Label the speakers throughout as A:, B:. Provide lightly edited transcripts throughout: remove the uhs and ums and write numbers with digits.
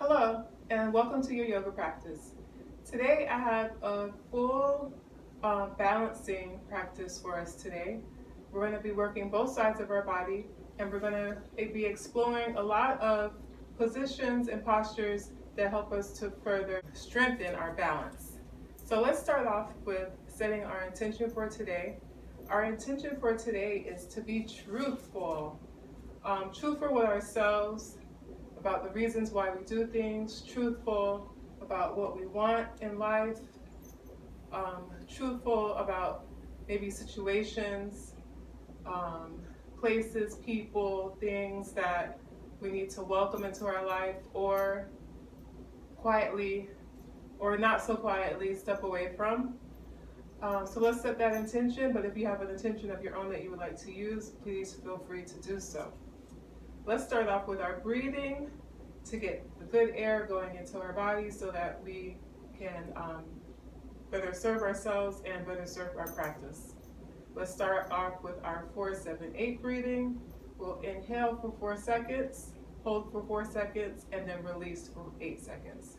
A: Hello, and welcome to your yoga practice. Today I have a full balancing practice for us today. We're going to be working both sides of our body, and we're going to be exploring a lot of positions and postures that help us to further strengthen our balance. So let's start off with setting our intention for today. Our intention for today is to be truthful. Truthful with ourselves, about the reasons why we do things, truthful about what we want in life, truthful about maybe situations, um, places, people, things that we need to welcome into our life, or quietly or not so quietly step away from. So let's set that intention, but if you have an intention of your own that you would like to use, please feel free to do so. Let's start off with our breathing to get the good air going into our body so that we can better serve ourselves and better serve our practice. Let's start off with our 4-7-8 breathing. We'll inhale for 4 seconds, hold for 4 seconds, and then release for 8 seconds.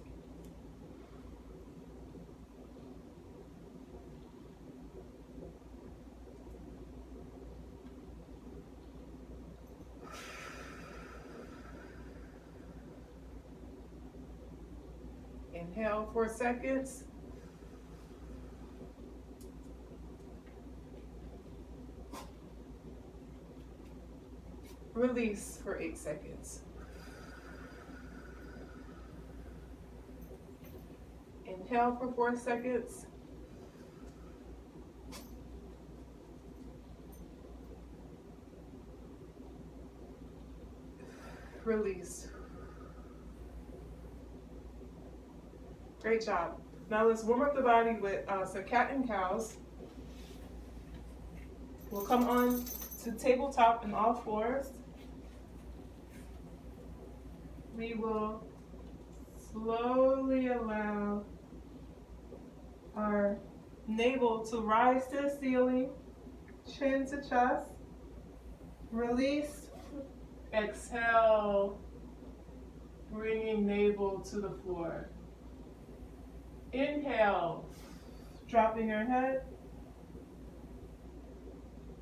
A: Inhale 4 seconds. Release for 8 seconds. Inhale for 4 seconds. Release. Great job. Now let's warm up the body with some cat and cows. We'll come on to tabletop in all fours. We will slowly allow our navel to rise to the ceiling, chin to chest. Release. Exhale, bringing navel to the floor. Inhale, dropping your head.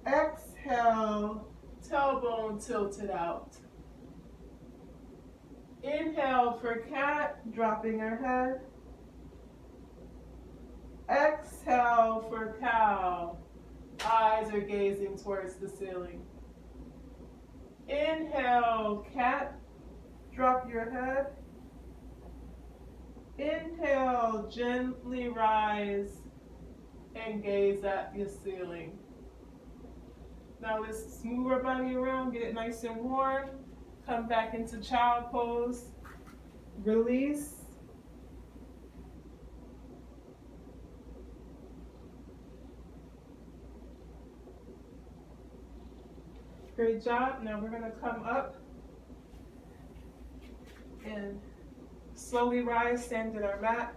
A: Exhale, tailbone tilted out. Inhale for cat, dropping your head. Exhale for cow. Eyes are gazing towards the ceiling. Inhale, cat, drop your head. Inhale, gently rise and gaze at your ceiling. Now let's move our body around, get it nice and warm. Come back into child pose. Release. Great job. Now we're going to come up and slowly rise, stand in our mat,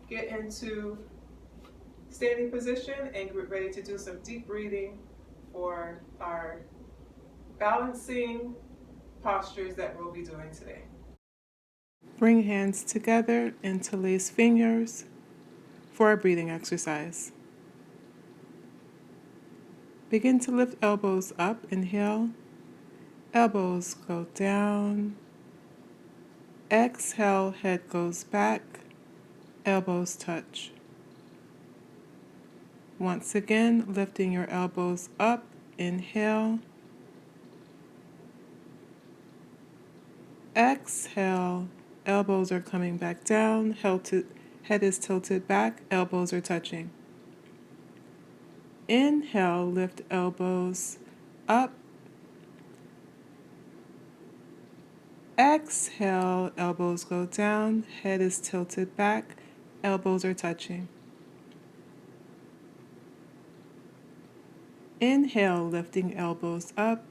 A: get into standing position, and get ready to do some deep breathing for our balancing postures that we'll be doing today. Bring hands together, interlace fingers for our breathing exercise. Begin to lift elbows up. Inhale. Elbows go down. Exhale, head goes back. Elbows touch. Once again, lifting your elbows up. Inhale. Exhale, elbows are coming back down. Head is tilted back. Elbows are touching. Inhale, lift elbows up. Exhale, elbows go down. Head is tilted back. Elbows are touching. Inhale, lifting elbows up.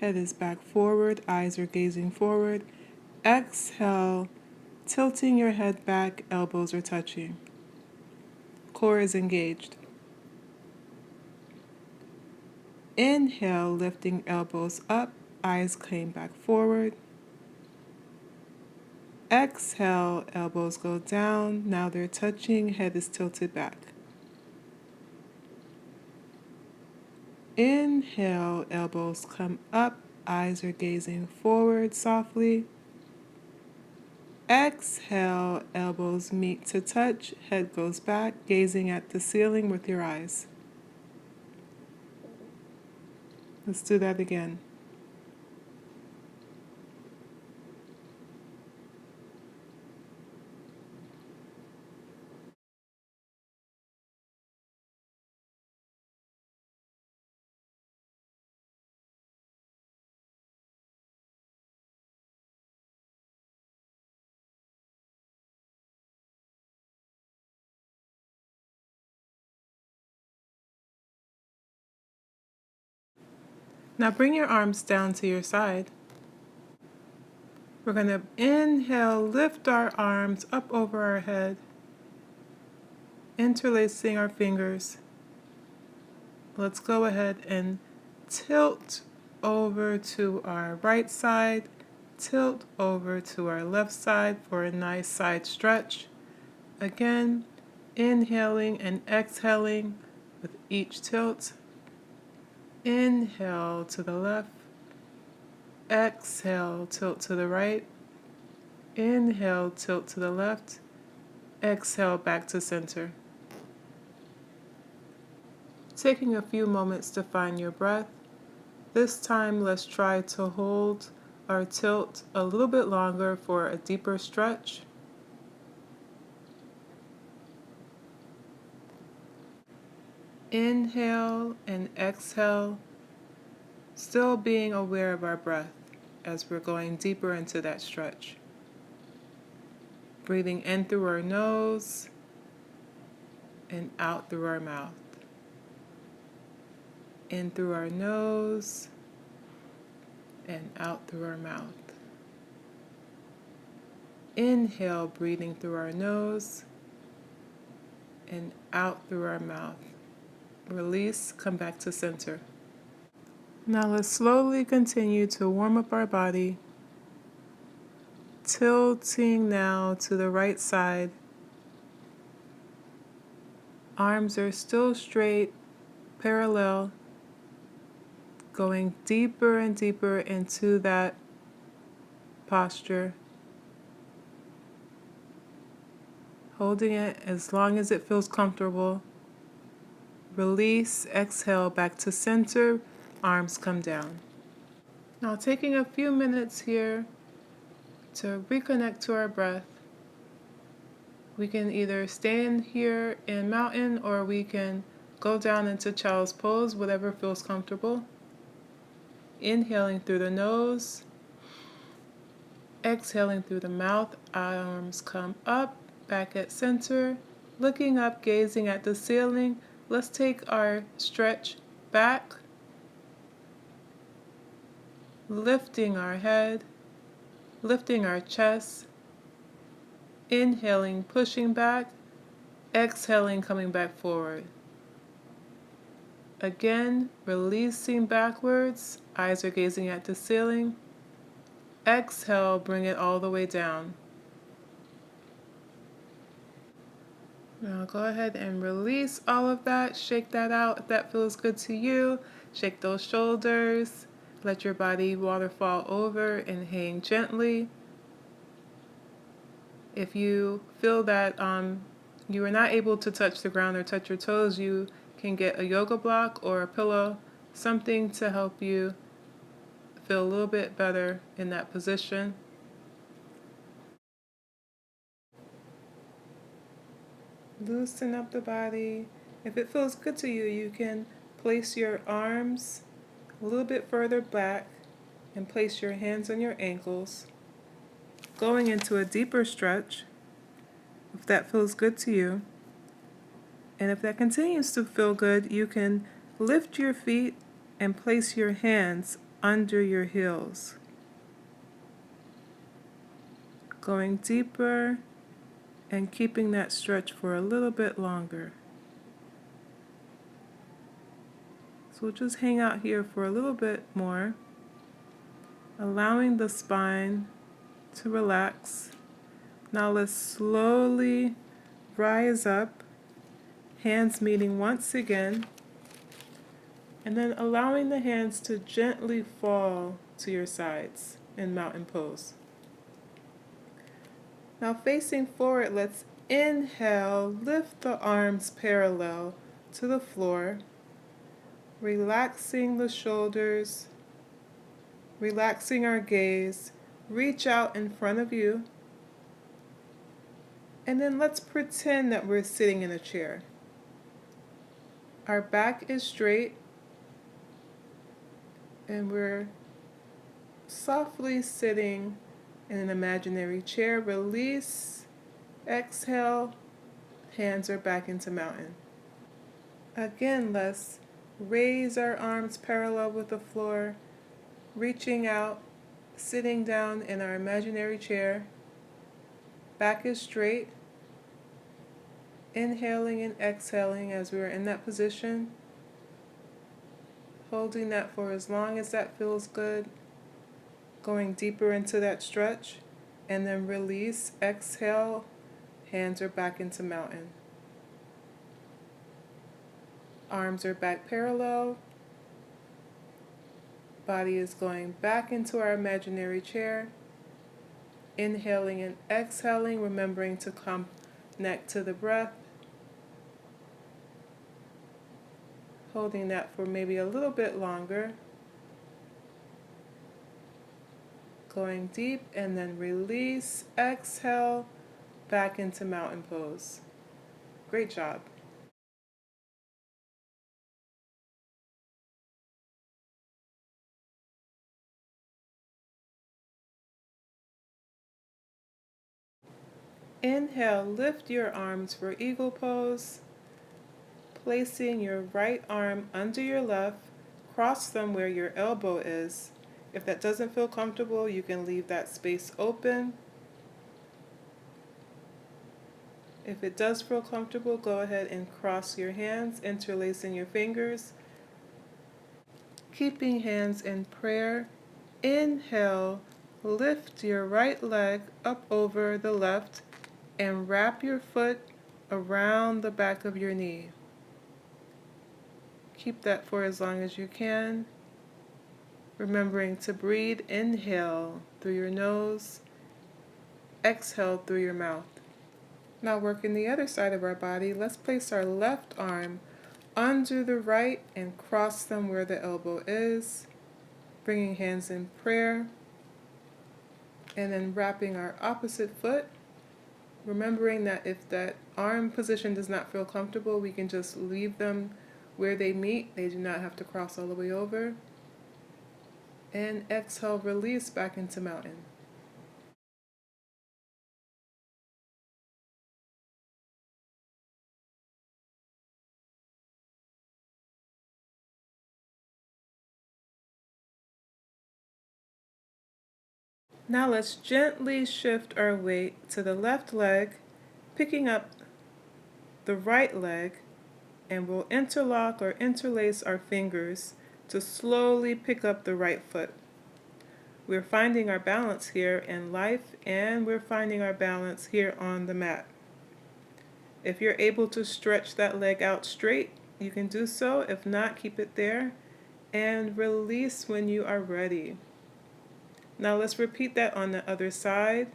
A: Head is back forward. Eyes are gazing forward. Exhale, tilting your head back. Elbows are touching. Core is engaged. Inhale, lifting elbows up, eyes came back forward. Exhale, elbows go down. Now they're touching, head is tilted back. Inhale, elbows come up, eyes are gazing forward softly. Exhale, elbows meet to touch, head goes back, gazing at the ceiling with your eyes. Let's do that again. Now bring your arms down to your side. We're going to inhale, lift our arms up over our head, interlacing our fingers. Let's go ahead and tilt over to our right side, tilt over to our left side for a nice side stretch. Again, inhaling and exhaling with each tilt. Inhale to the left, exhale, tilt to the right. Inhale, tilt to the left, exhale back to center. Taking a few moments to find your breath. This time, let's try to hold our tilt a little bit longer for a deeper stretch. Inhale and exhale, still being aware of our breath as we're going deeper into that stretch. Breathing in through our nose and out through our mouth. In through our nose and out through our mouth. Inhale, breathing through our nose and out through our mouth. Release, come back to center. Now let's slowly continue to warm up our body, tilting now to the right side. Arms are still straight, parallel, going deeper and deeper into that posture. Holding it as long as it feels comfortable. Release, exhale, back to center, arms come down. Now taking a few minutes here to reconnect to our breath. We can either stand here in mountain or we can go down into child's pose, whatever feels comfortable. Inhaling through the nose, exhaling through the mouth, arms come up, back at center, looking up, gazing at the ceiling. Let's take our stretch back, lifting our head, lifting our chest, inhaling, pushing back, exhaling, coming back forward. Again, releasing backwards, eyes are gazing at the ceiling. Exhale, bring it all the way down. Now go ahead and release all of that, shake that out if that feels good to you. Shake those shoulders, let your body waterfall over and hang gently. If you feel that you are not able to touch the ground or touch your toes, you can get a yoga block or a pillow, something to help you feel a little bit better in that position. Loosen up the body. If it feels good to you, you can place your arms a little bit further back and place your hands on your ankles, going into a deeper stretch if that feels good to you. And if that continues to feel good, you can lift your feet and place your hands under your heels. Going deeper and keeping that stretch for a little bit longer. So we'll just hang out here for a little bit more, allowing the spine to relax. Now let's slowly rise up, hands meeting once again, and then allowing the hands to gently fall to your sides in mountain pose. Now facing forward, let's inhale, lift the arms parallel to the floor, relaxing the shoulders, relaxing our gaze, reach out in front of you, and then let's pretend that we're sitting in a chair. Our back is straight, and we're softly sitting in an imaginary chair. Release, exhale, hands are back into mountain. Again, let's raise our arms parallel with the floor, reaching out, sitting down in our imaginary chair. Back is straight. Inhaling and exhaling as we are in that position. Holding that for as long as that feels good. Going deeper into that stretch. And then release, exhale, hands are back into mountain. Arms are back parallel. Body is going back into our imaginary chair. Inhaling and exhaling, remembering to connect to the breath. Holding that for maybe a little bit longer. Going deep and then release, exhale, back into mountain pose. Great job. Inhale, lift your arms for eagle pose. Placing your right arm under your left, cross them where your elbow is. If that doesn't feel comfortable, you can leave that space open. If it does feel comfortable, go ahead and cross your hands, interlacing your fingers. Keeping hands in prayer. Inhale, lift your right leg up over the left and wrap your foot around the back of your knee. Keep that for as long as you can. Remembering to breathe, inhale through your nose, exhale through your mouth. Now working the other side of our body, let's place our left arm under the right and cross them where the elbow is. Bringing hands in prayer. And then wrapping our opposite foot. Remembering that if that arm position does not feel comfortable, we can just leave them where they meet. They do not have to cross all the way over. And exhale, release back into mountain. Now let's gently shift our weight to the left leg, picking up the right leg, and we'll interlock or interlace our fingers to slowly pick up the right foot. We're finding our balance here in life, and we're finding our balance here on the mat. If you're able to stretch that leg out straight, you can do so. If not, keep it there and release when you are ready. Now let's repeat that on the other side.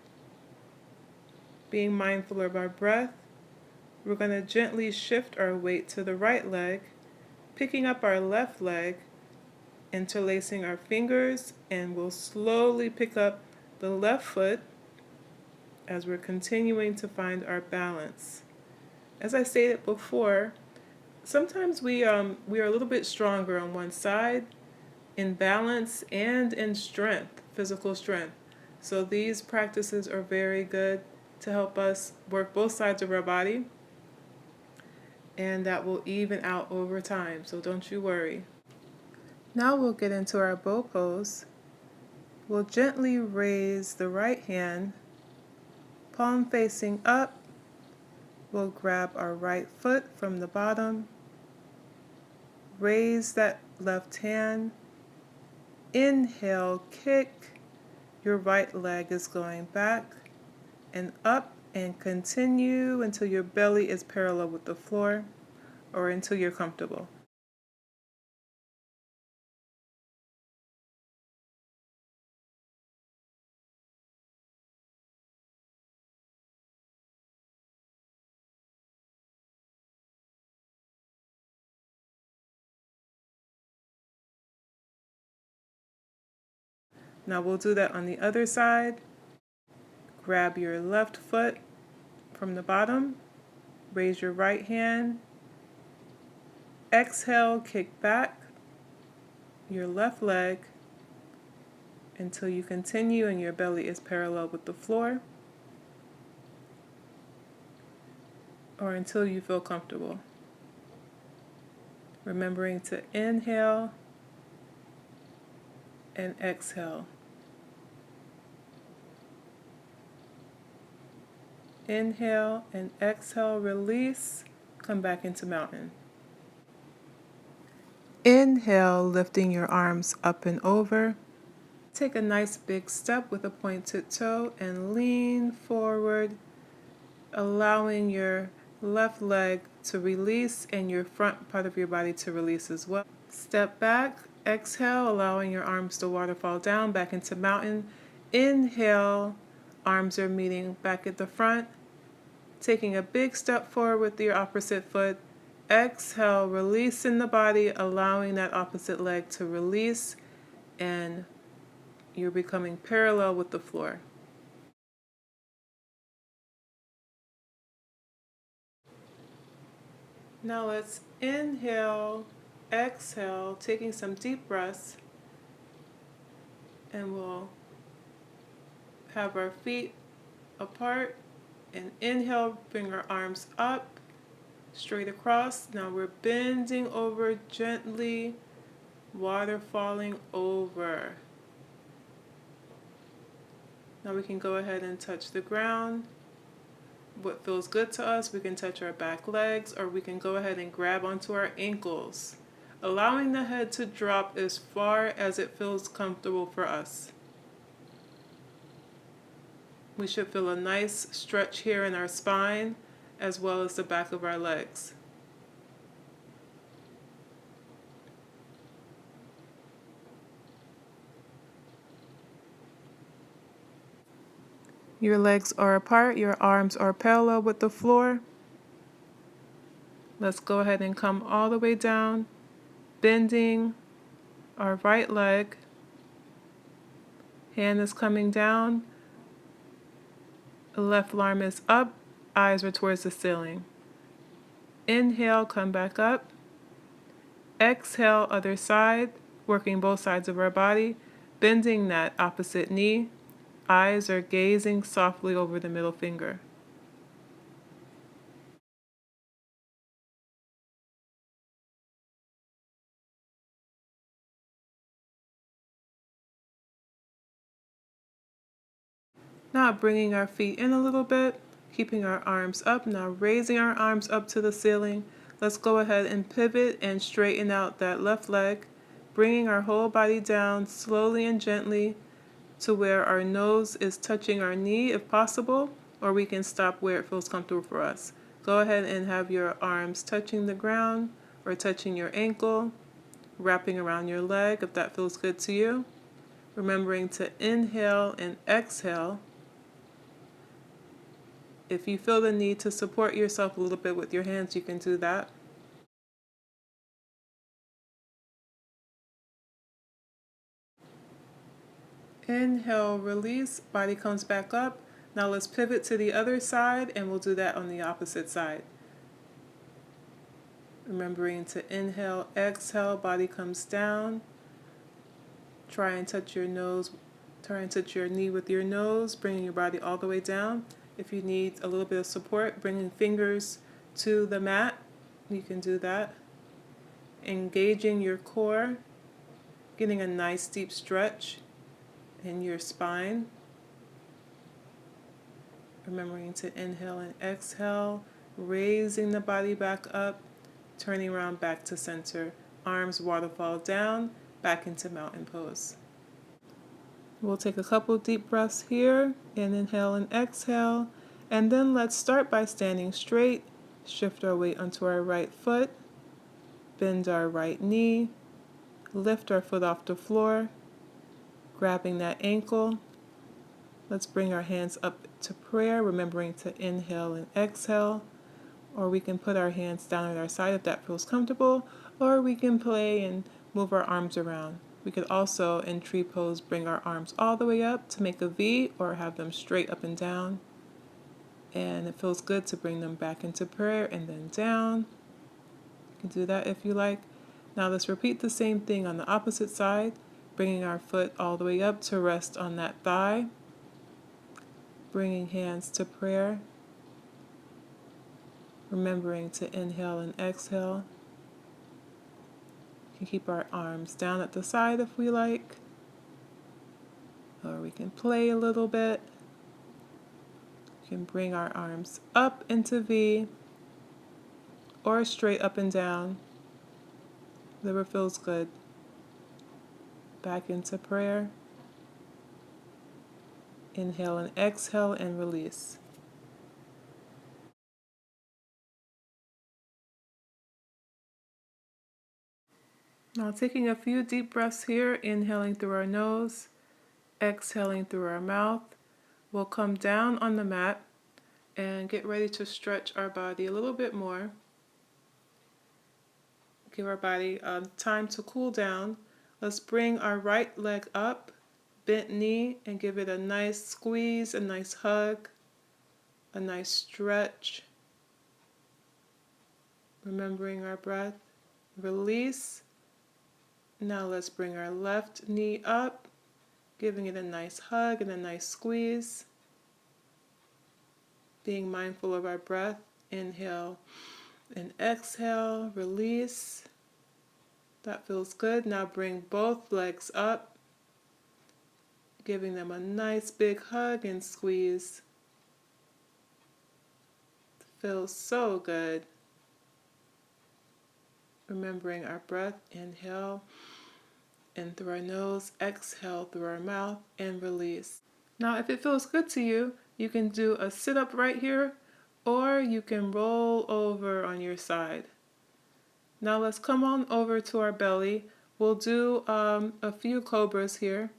A: Being mindful of our breath, we're going to gently shift our weight to the right leg, picking up our left leg, interlacing our fingers, and we'll slowly pick up the left foot as we're continuing to find our balance. As I stated before, sometimes we are a little bit stronger on one side in balance and in strength, physical strength. So these practices are very good to help us work both sides of our body, and that will even out over time, so don't you worry. Now we'll get into our bow pose. We'll gently raise the right hand, palm facing up. We'll grab our right foot from the bottom, raise that left hand, inhale, kick, your right leg is going back, and up, and continue until your belly is parallel with the floor or until you're comfortable. Now we'll do that on the other side. Grab your left foot from the bottom, raise your right hand, exhale, kick back your left leg until you continue and your belly is parallel with the floor or until you feel comfortable. Remembering to inhale and exhale. Inhale and exhale, release, come back into mountain. Inhale, lifting your arms up and over. Take a nice big step with a pointed toe and lean forward, allowing your left leg to release and your front part of your body to release as well. Step back, exhale, allowing your arms to waterfall down back into mountain. Inhale, arms are meeting back at the front. Taking a big step forward with your opposite foot. Exhale, releasing the body, allowing that opposite leg to release, and you're becoming parallel with the floor. Now let's inhale, exhale, taking some deep breaths, and we'll have our feet apart. And inhale, bring our arms up, straight across. Now we're bending over gently, water falling over. Now we can go ahead and touch the ground. What feels good to us, we can touch our back legs, or we can go ahead and grab onto our ankles, allowing the head to drop as far as it feels comfortable for us. We should feel a nice stretch here in our spine, as well as the back of our legs. Your legs are apart, your arms are parallel with the floor. Let's go ahead and come all the way down, bending our right leg. Hand is coming down. The left arm is up, eyes are towards the ceiling. Inhale, come back up. Exhale, other side, working both sides of our body, bending that opposite knee. Eyes are gazing softly over the middle finger. Now bringing our feet in a little bit, keeping our arms up. Now raising our arms up to the ceiling. Let's go ahead and pivot and straighten out that left leg, bringing our whole body down slowly and gently to where our nose is touching our knee if possible, or we can stop where it feels comfortable for us. Go ahead and have your arms touching the ground or touching your ankle, wrapping around your leg if that feels good to you. Remembering to inhale and exhale. If you feel the need to support yourself a little bit with your hands, you can do that. Inhale, release, body comes back up. Now let's pivot to the other side, and we'll do that on the opposite side. Remembering to inhale, exhale, body comes down. Try and touch your nose, try and touch your knee with your nose, bringing your body all the way down. If you need a little bit of support, bringing fingers to the mat, you can do that. Engaging your core, getting a nice deep stretch in your spine. Remembering to inhale and exhale, raising the body back up, turning around back to center. Arms waterfall down, back into mountain pose. We'll take a couple deep breaths here, and inhale and exhale. And then let's start by standing straight, shift our weight onto our right foot, bend our right knee, lift our foot off the floor, grabbing that ankle. Let's bring our hands up to prayer, remembering to inhale and exhale. Or we can put our hands down at our side if that feels comfortable, or we can play and move our arms around. We could also, in tree pose, bring our arms all the way up to make a V or have them straight up and down. And it feels good to bring them back into prayer and then down. You can do that if you like. Now let's repeat the same thing on the opposite side, bringing our foot all the way up to rest on that thigh, bringing hands to prayer, remembering to inhale and exhale. We can keep our arms down at the side if we like, or we can play a little bit. We can bring our arms up into V or straight up and down, whatever feels good. Back into prayer. Inhale and exhale and release. Now taking a few deep breaths here, inhaling through our nose, exhaling through our mouth. We'll come down on the mat and get ready to stretch our body a little bit more. Give our body time to cool down. Let's bring our right leg up, bent knee, and give it a nice squeeze, a nice hug, a nice stretch. Remembering our breath. Release. Now let's bring our left knee up, giving it a nice hug and a nice squeeze. Being mindful of our breath. Inhale and exhale, release. That feels good. Now bring both legs up, giving them a nice big hug and squeeze. Feels so good. Remembering our breath. Inhale in through our nose, exhale through our mouth, and release. Now if it feels good to you, you can do a sit-up right here, or you can roll over on your side. Now let's come on over to our belly. We'll do a few cobras here.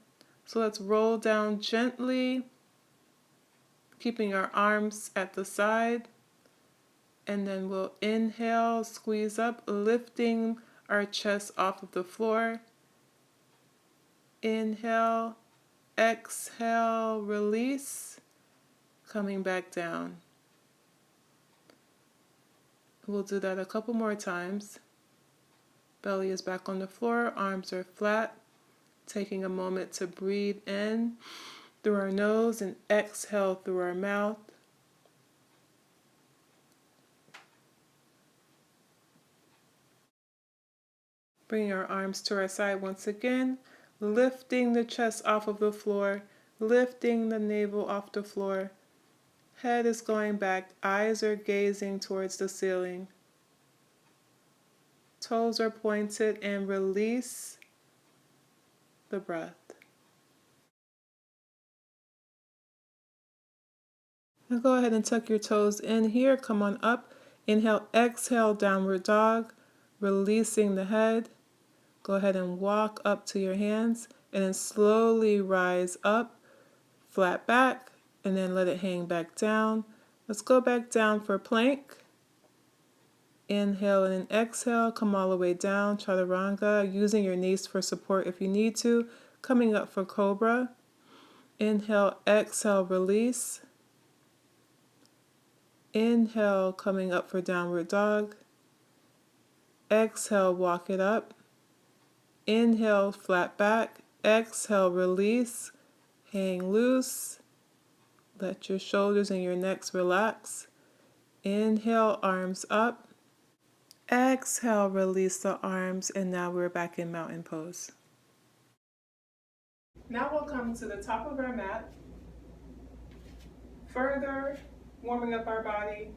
A: So let's roll down gently, keeping our arms at the side. And then we'll inhale, squeeze up, lifting our chest off of the floor. Inhale, exhale, release, coming back down. We'll do that a couple more times. Belly is back on the floor, arms are flat. Taking a moment to breathe in through our nose and exhale through our mouth. Bringing our arms to our side once again, lifting the chest off of the floor, lifting the navel off the floor. Head is going back, eyes are gazing towards the ceiling. Toes are pointed, and release the breath. Now go ahead and tuck your toes in here. Come on up. Inhale, exhale, downward dog, releasing the head. Go ahead and walk up to your hands and then slowly rise up, flat back, and then let it hang back down. Let's go back down for plank. Inhale and exhale, come all the way down, chaturanga, using your knees for support if you need to. Coming up for cobra. Inhale, exhale, release. Inhale, coming up for downward dog. Exhale, walk it up. Inhale, flat back. Exhale, release. Hang loose. Let your shoulders and your necks relax. Inhale, arms up. Exhale, release the arms, and now we're back in mountain pose. Now we'll come to the top of our mat, further warming up our body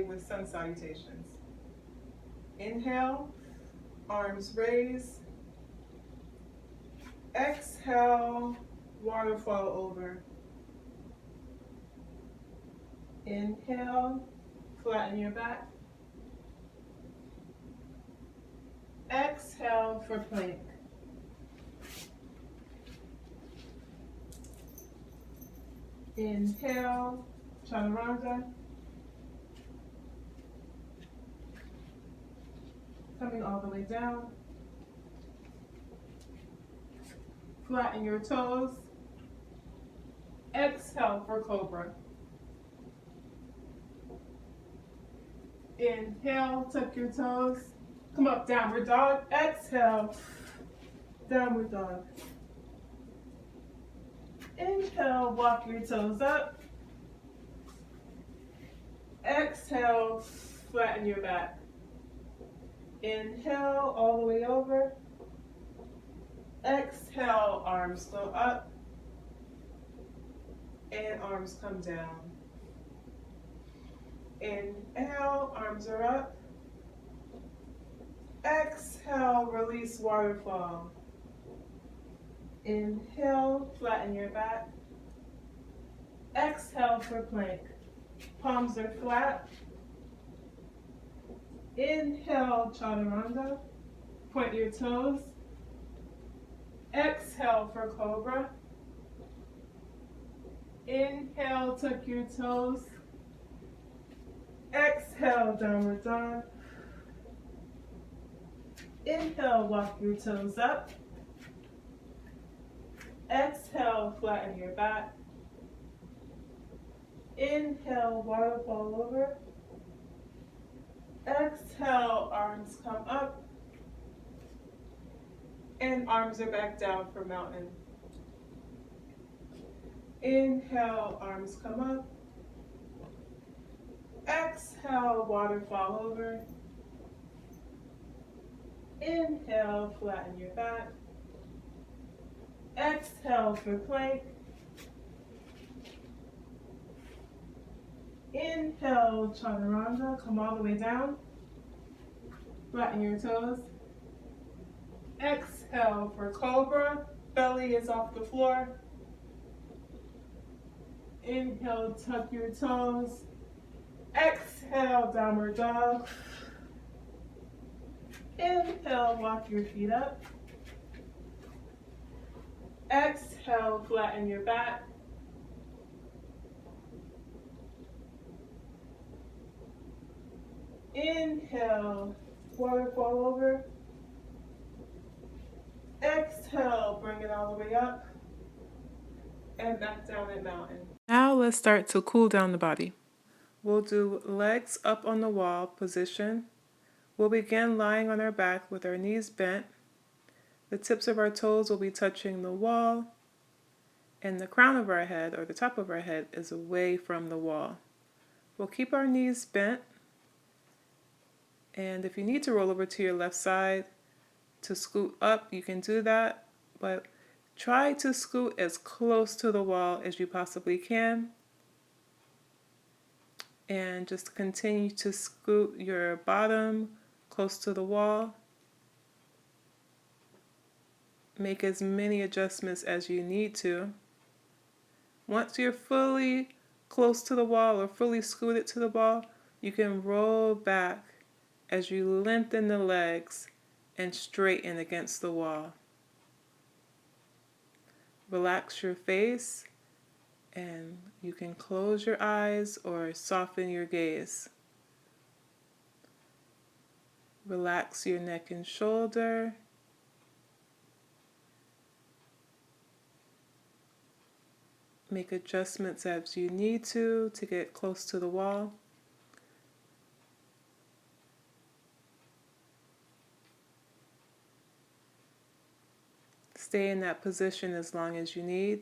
A: with sun salutations. Inhale, arms raised, Exhale, waterfall over. Inhale, flatten your back. Exhale for plank. Inhale, chaturanga. Coming all the way down. Flatten your toes. Exhale for cobra. Inhale, tuck your toes. Come up, downward dog. Exhale, downward dog. Inhale, walk your toes up. Exhale, flatten your back. Inhale, all the way over. Exhale, arms go up. And arms come down. Inhale, arms are up. Exhale, release waterfall. Inhale, flatten your back. Exhale for plank. Palms are flat. Inhale, chaturanga. Point your toes. Exhale for cobra. Inhale, tuck your toes. Exhale, downward dog. Inhale, walk your toes up. Exhale, flatten your back. Inhale, waterfall over. Exhale, arms come up. And arms are back down for mountain. Inhale, arms come up. Exhale, waterfall over. Inhale, flatten your back. Exhale for plank. Inhale, chaturanga. Come all the way down. Flatten your toes. Exhale for cobra. Belly is off the floor. Inhale, tuck your toes. Exhale, downward dog. Inhale, walk your feet up. Exhale, flatten your back. Inhale, waterfall over. Exhale, bring it all the way up. And back down at mountain. Now let's start to cool down the body. We'll do legs up on the wall position. We'll begin lying on our back with our knees bent. The tips of our toes will be touching the wall, and the crown of our head, or the top of our head, is away from the wall. We'll keep our knees bent, and if you need to roll over to your left side to scoot up, you can do that, but try to scoot as close to the wall as you possibly can. And just continue to scoot your bottom close to the wall. Make as many adjustments as you need to. Once you're fully close to the wall or fully scooted to the wall, you can roll back as you lengthen the legs and straighten against the wall. Relax your face, and you can close your eyes or soften your gaze. Relax your neck and shoulder. Make adjustments as you need to get close to the wall. Stay in that position as long as you need.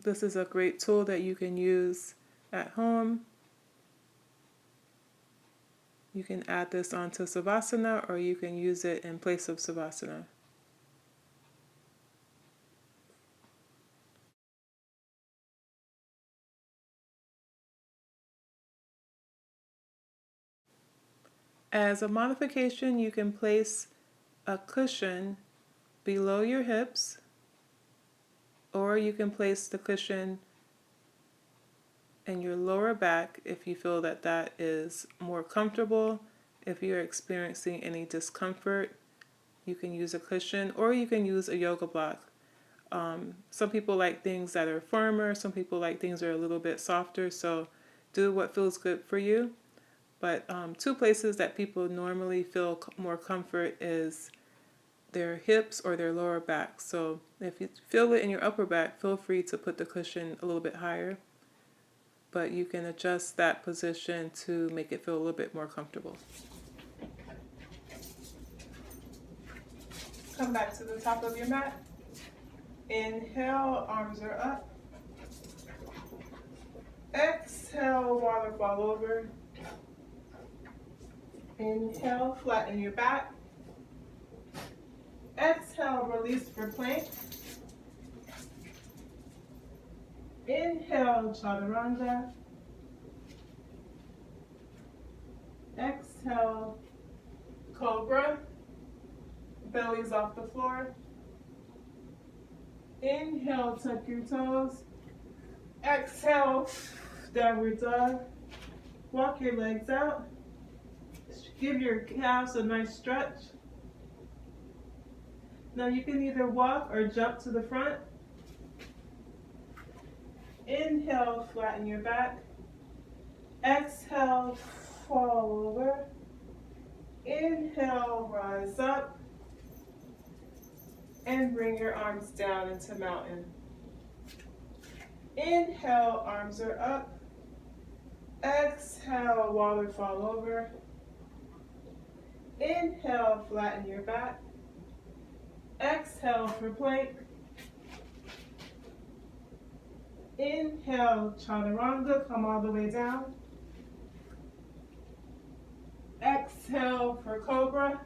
A: This is a great tool that you can use at home. You can add this onto Savasana, or you can use it in place of Savasana. As a modification, you can place a cushion below your hips, or you can place the cushion in your lower back if you feel that that is more comfortable. If you're experiencing any discomfort, you can use a cushion, or you can use a yoga block. Some people like things that are firmer, some people like things that are a little bit softer, so do what feels good for you. But two places that people normally feel more comfort is their hips or their lower back. So if you feel it in your upper back, feel free to put the cushion a little bit higher, but you can adjust that position to make it feel a little bit more comfortable. Come back to the top of your mat. Inhale, arms are up. Exhale, waterfall over. Inhale, flatten your back. Exhale, release for plank. Inhale, chaturanga. Exhale, cobra. Belly's off the floor. Inhale, tuck your toes. Exhale, downward dog. Walk your legs out. Give your calves a nice stretch. Now you can either walk or jump to the front. Inhale, flatten your back. Exhale, fall over. Inhale, rise up. And bring your arms down into mountain. Inhale, arms are up. Exhale, waterfall over. Inhale, flatten your back. Exhale for plank. Inhale, chaturanga, come all the way down. Exhale for cobra.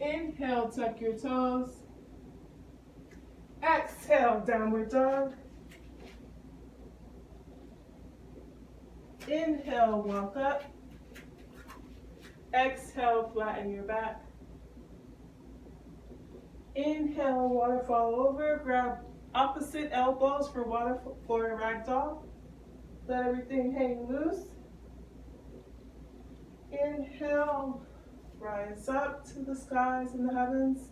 A: Inhale, tuck your toes. Exhale, downward dog. Inhale, walk up. Exhale, flatten your back. Inhale, waterfall over. Grab opposite elbows for a ragdoll. Let everything hang loose. Inhale, rise up to the skies and the heavens.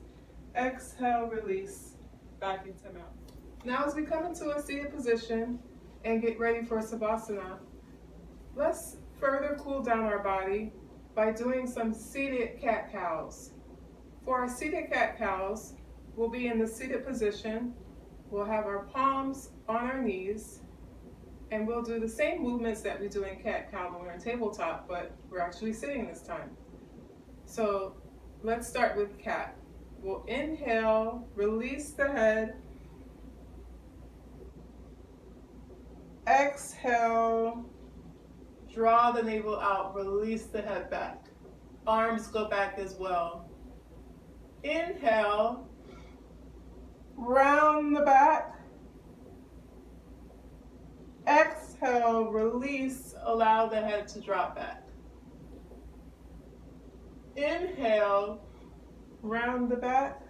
A: Exhale, release back into mountain. Now as we come into a seated position and get ready for Savasana, let's further cool down our body by doing some seated cat-cows. For our seated cat-cows, we'll be in the seated position. We'll have our palms on our knees, and we'll do the same movements that we do in cat-cow when we're in tabletop, but we're actually sitting this time. So let's start with cat. We'll inhale, release the head. Exhale, draw the navel out, release the head back. Arms go back as well. Inhale, round the back. Exhale, release, allow the head to drop back. Inhale, round the back,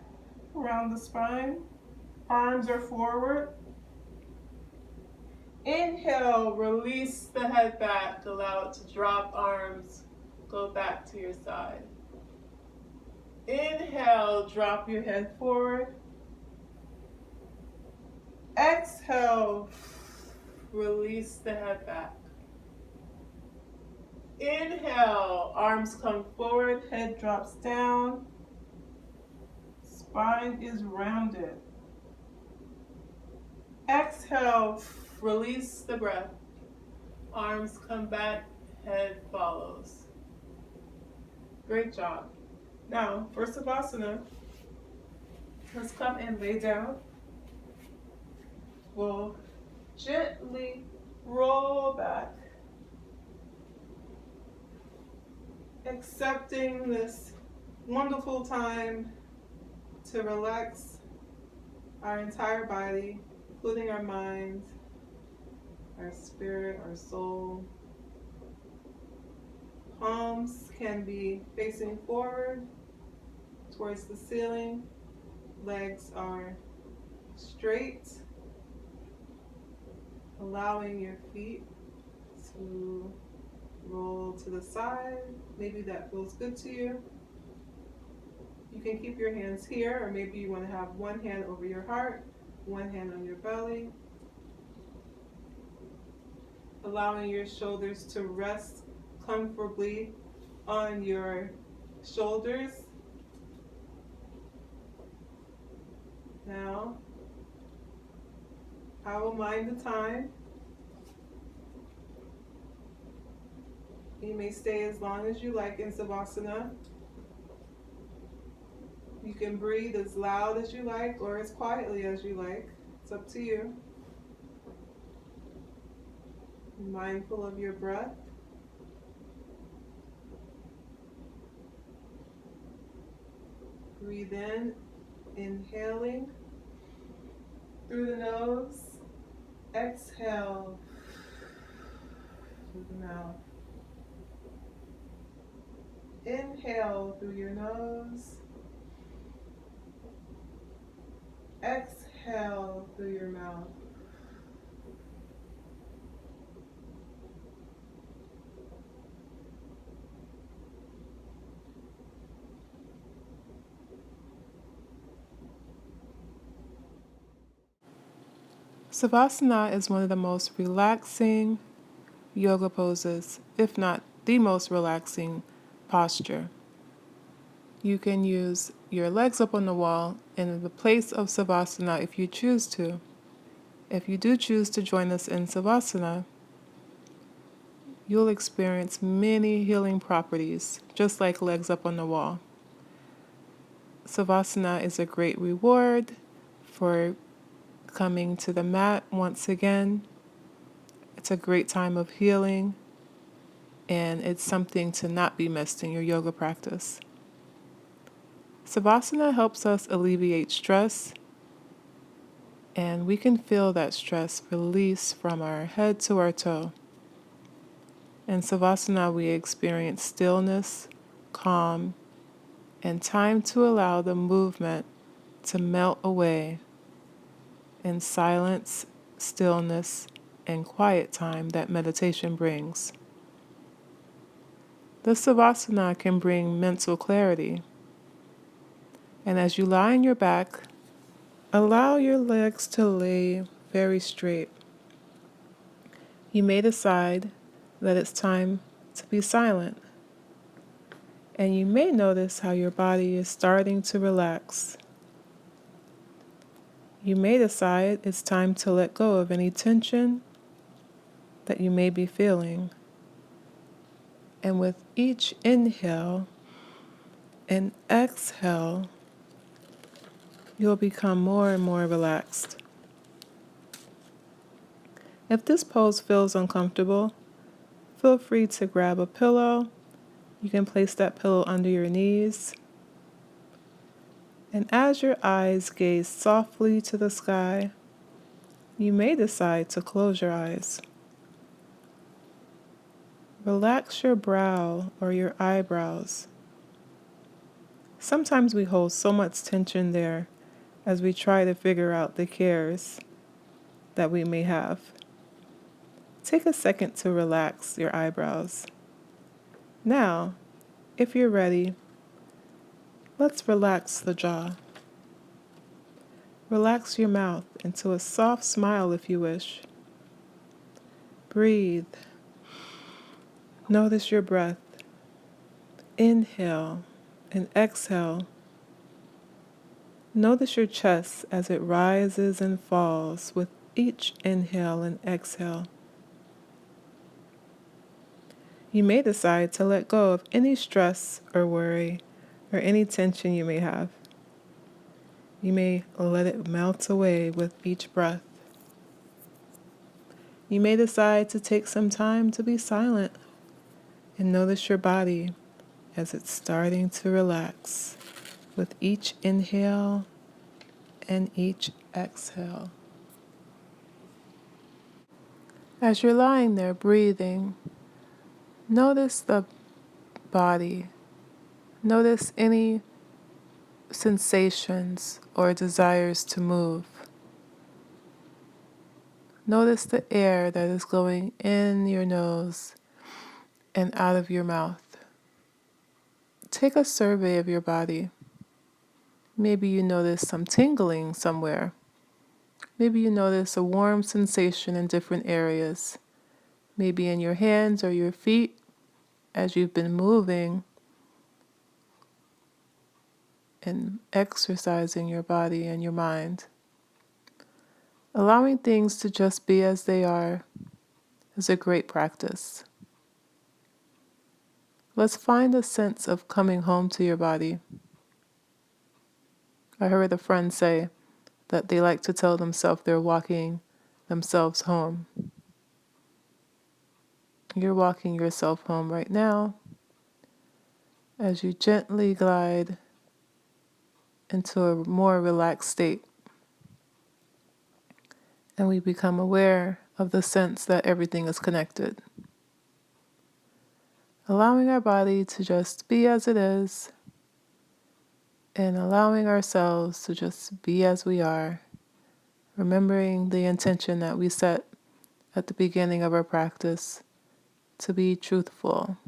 A: round the spine. Arms are forward. Inhale, release the head back, allow it to drop, arms go back to your side. Inhale, drop your head forward. Exhale, release the head back. Inhale, arms come forward, head drops down. Spine is rounded. Exhale, release the breath. Arms come back, head follows. Great job. Now, for Savasana, let's come and lay down. We'll gently roll back, accepting this wonderful time to relax our entire body, including our mind, our spirit, our soul. Palms can be facing forward, towards the ceiling. Legs are straight, allowing your feet to roll to the side. Maybe that feels good to you. You can keep your hands here, or maybe you want to have one hand over your heart, one hand on your belly. Allowing your shoulders to rest comfortably on your shoulders. Now, I will mind the time. You may stay as long as you like in Savasana. You can breathe as loud as you like or as quietly as you like. It's up to you. Be mindful of your breath. Breathe in, inhaling through the nose. Exhale through the mouth. Inhale through your nose. Exhale through your mouth. Savasana is one of the most relaxing yoga poses, if not the most relaxing posture. You can use your legs up on the wall in the place of Savasana if you choose to. If you do choose to join us in Savasana, you'll experience many healing properties, just like legs up on the wall. Savasana is a great reward for coming to the mat once again. It's a great time of healing, and it's something to not be missed in your yoga practice. Savasana helps us alleviate stress, and we can feel that stress release from our head to our toe. In Savasana, we experience stillness, calm, and time to allow the movement to melt away in silence, stillness, and quiet time that meditation brings. The Savasana can bring mental clarity. And as you lie on your back, allow your legs to lay very straight. You may decide that it's time to be silent. And you may notice how your body is starting to relax. You may decide it's time to let go of any tension that you may be feeling. And with each inhale and exhale, you'll become more and more relaxed. If this pose feels uncomfortable, feel free to grab a pillow. You can place that pillow under your knees. And as your eyes gaze softly to the sky, you may decide to close your eyes. Relax your brow or your eyebrows. Sometimes we hold so much tension there as we try to figure out the cares that we may have. Take a second to relax your eyebrows. Now, if you're ready, let's relax the jaw. Relax your mouth into a soft smile if you wish. Breathe. Notice your breath. Inhale and exhale. Notice your chest as it rises and falls with each inhale and exhale. You may decide to let go of any stress or worry or any tension you may have. You may let it melt away with each breath. You may decide to take some time to be silent and notice your body as it's starting to relax with each inhale and each exhale. As you're lying there breathing, notice the body. Notice any sensations or desires to move. Notice the air that is going in your nose and out of your mouth. Take a survey of your body. Maybe you notice some tingling somewhere. Maybe you notice a warm sensation in different areas. Maybe in your hands or your feet as you've been moving and exercising your body and your mind. Allowing things to just be as they are is a great practice. Let's find a sense of coming home to your body. I heard a friend say that they like to tell themselves they're walking themselves home. You're walking yourself home right now as you gently glide into a more relaxed state. And we become aware of the sense that everything is connected. Allowing our body to just be as it is, and allowing ourselves to just be as we are, remembering the intention that we set at the beginning of our practice to be truthful,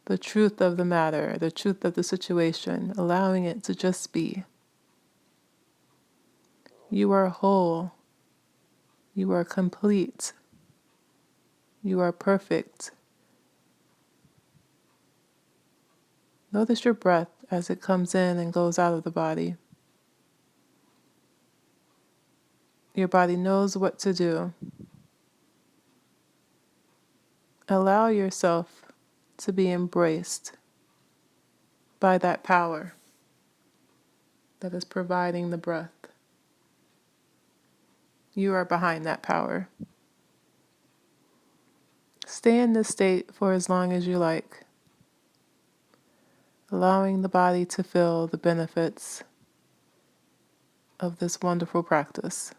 A: the truth of the matter, the truth of the situation, allowing it to just be. You are whole. You are complete. You are perfect. Notice your breath as it comes in and goes out of the body. Your body knows what to do. Allow yourself to be embraced by that power that is providing the breath. You are behind that power. Stay in this state for as long as you like, allowing the body to feel the benefits of this wonderful practice.